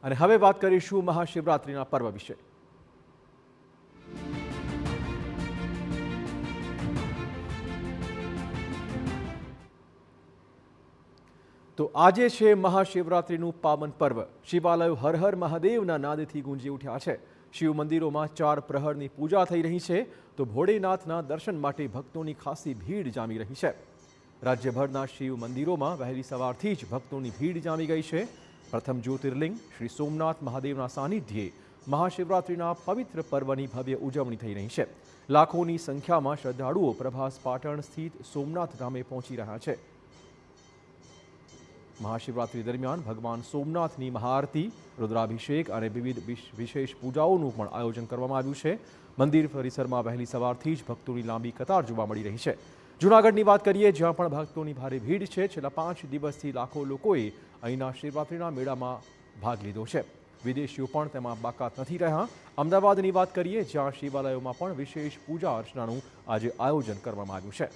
અને હવે વાત કરીશું મહાશિવરાત્રિના પર્વ વિશે। તો આજે છે મહાશિવરાત્રિનું પાવન પર્વ। શિવાલયો હર હર મહાદેવના નાદથી ગુંજી ઉઠ્યા છે। શિવ મંદિરોમાં 4 પ્રહરની પૂજા થઈ રહી છે, તો ભોળેનાથના દર્શન માટે ભક્તોની ખાસી ભીડ જામી રહી છે। રાજ્યભરના શિવ મંદિરોમાં વહેલી સવારથી જ ભક્તોની ભીડ જામી ગઈ છે। પ્રથમ જ્યોતિર્લિંગ શ્રી સોમનાથ મહાદેવના સાનિધ્યે મહાશિવરાત્રિના પવિત્ર પર્વની ભવ્ય ઉજવણી થઈ રહી છે। લાખોની સંખ્યામાં શ્રદ્ધાળુઓ પ્રભાસ પાટણ સ્થિત સોમનાથ ધામે પહોંચી રહ્યા છે। મહાશિવરાત્રિ દરમિયાન ભગવાન સોમનાથની મહાઆરતી, રુદ્રાભિષેક અને વિવિધ વિશેષ પૂજાઓનું પણ આયોજન કરવામાં આવ્યું છે। મંદિર પરિસરમાં વહેલી સવારથી જ ભક્તોની લાંબી કતાર જોવા મળી રહી છે। જૂનાગઢની વાત કરીએ, જ્યાં પણ ભક્તોની ભારે ભીડ છે। છેલ્લા 5 દિવસથી લાખો લોકોએ અહીંના શિવરાત્રિના મેળામાં ભાગ લીધો છે। વિદેશીઓ પણ તેમાં બાકાત નથી રહ્યા। અમદાવાદની વાત કરીએ, જ્યાં શિવાલયોમાં પણ વિશેષ પૂજા અર્ચનાનું આજે આયોજન કરવામાં આવ્યું છે।